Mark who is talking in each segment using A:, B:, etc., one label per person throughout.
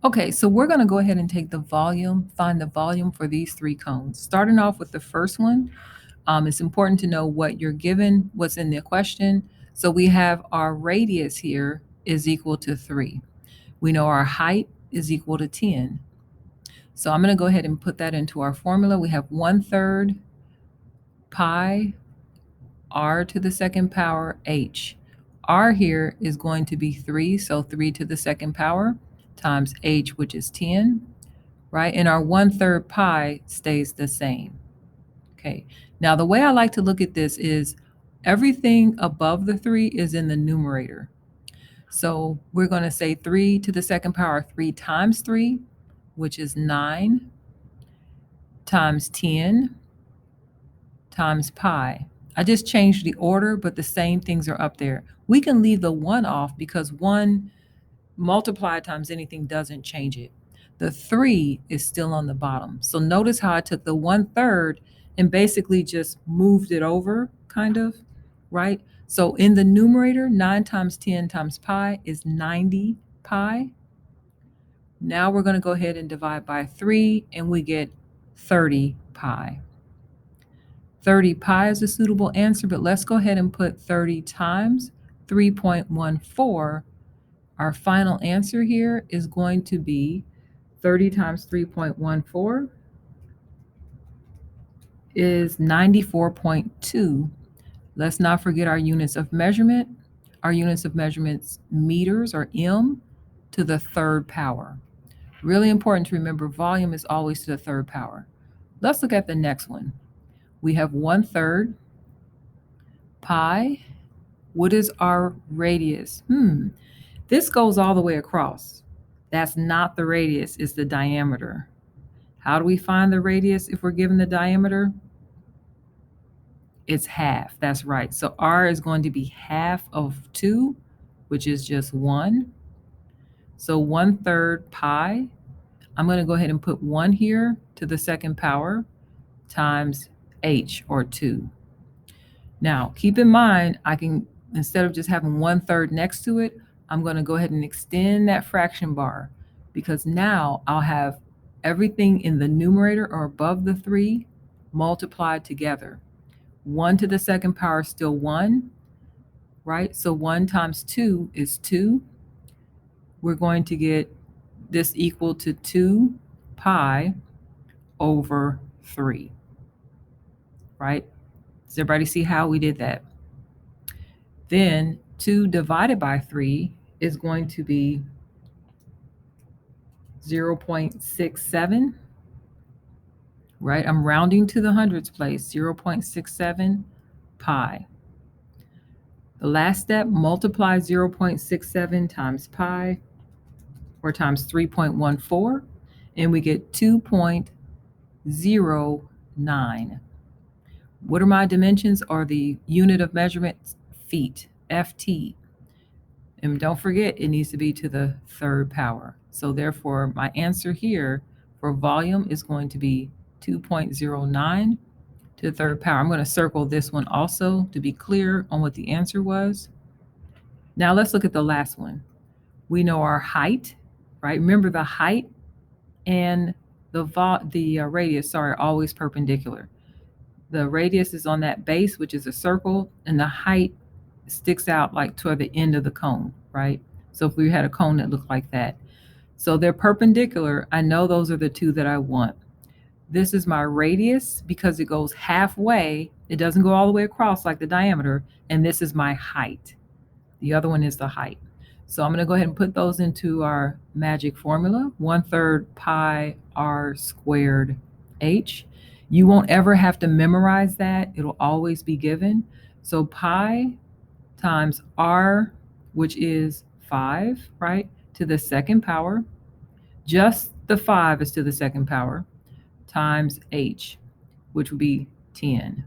A: Okay, so we're going to go ahead and take the volume, find the volume for these three cones. Starting off with the first one, it's important to know what you're given, what's in the question. So we have our radius here is equal to 3. We know our height is equal to 10. So I'm going to go ahead and put that into our formula. We have 1/3 pi r to the second power h. R here is going to be 3, so 3 to the second power times h, which is 10, right? And our 1/3 pi stays the same. Okay, now the way I like to look at this is everything above the 3 is in the numerator. So we're going to say 3 to the second power, 3 times 3, which is 9, times 10, times pi. I just changed the order, but the same things are up there. We can leave the 1 off because 1 multiplied times anything doesn't change it. The 3 is still on the bottom. So notice how I took the 1/3 and basically just moved it over, kind of, right? So in the numerator, 9 times 10 times pi is 90 pi. Now we're going to go ahead and divide by 3, and we get 30 pi. 30 pi is a suitable answer, but let's go ahead and put 30 times 3.14. Our final answer here is going to be 30 times 3.14 is 94.2. Let's not forget our units of measurement. Our units of measurements, meters or m to the third power. Really important to remember volume is always to the third power. Let's look at the next one. We have 1/3 pi. What is our radius? This goes all the way across. That's not the radius, it's the diameter. How do we find the radius if we're given the diameter? It's half, that's right. So r is going to be half of 2, which is just 1. So 1/3 pi, I'm going to go ahead and put 1 here to the second power times h, or 2. Now, keep in mind, I can, instead of just having 1/3 next to it, I'm going to go ahead and extend that fraction bar, because now I'll have everything in the numerator or above the 3 multiplied together. 1 to the second power is still 1, right? So 1 times 2 is 2. We're going to get this equal to 2 pi over 3, right? Does everybody see how we did that? Then 2 divided by 3 is going to be 0.67, right? I'm rounding to the hundreds place, 0.67 pi. The last step, multiply 0.67 times pi, or times 3.14, and we get 2.09. What are my dimensions, or the unit of measurement? Feet, FT. And don't forget, it needs to be to the third power. So therefore, my answer here for volume is going to be 2.09 to the third power. I'm going to circle this one also to be clear on what the answer was. Now let's look at the last one. We know our height, right? Remember, the height and the radius are always perpendicular. The radius is on that base, which is a circle, and the height sticks out like toward the end of the cone, right? So if we had a cone that looked like that. So they're perpendicular. I know those are the two that I want. This is my radius because it goes halfway. It doesn't go all the way across like the diameter. And this is my height. The other one is the height. So I'm going to go ahead and put those into our magic formula. 1/3 pi r squared h. You won't ever have to memorize that. It'll always be given. So pi times r, which is 5, right, to the second power. Just the 5 is to the second power, times h, which would be 10,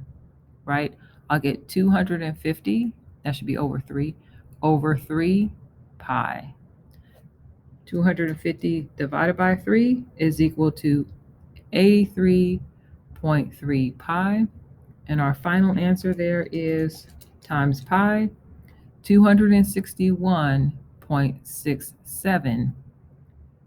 A: right? I'll get 250, that should be over 3 pi. 250 divided by 3 is equal to 83.3 pi. And our final answer there is times pi, 261.67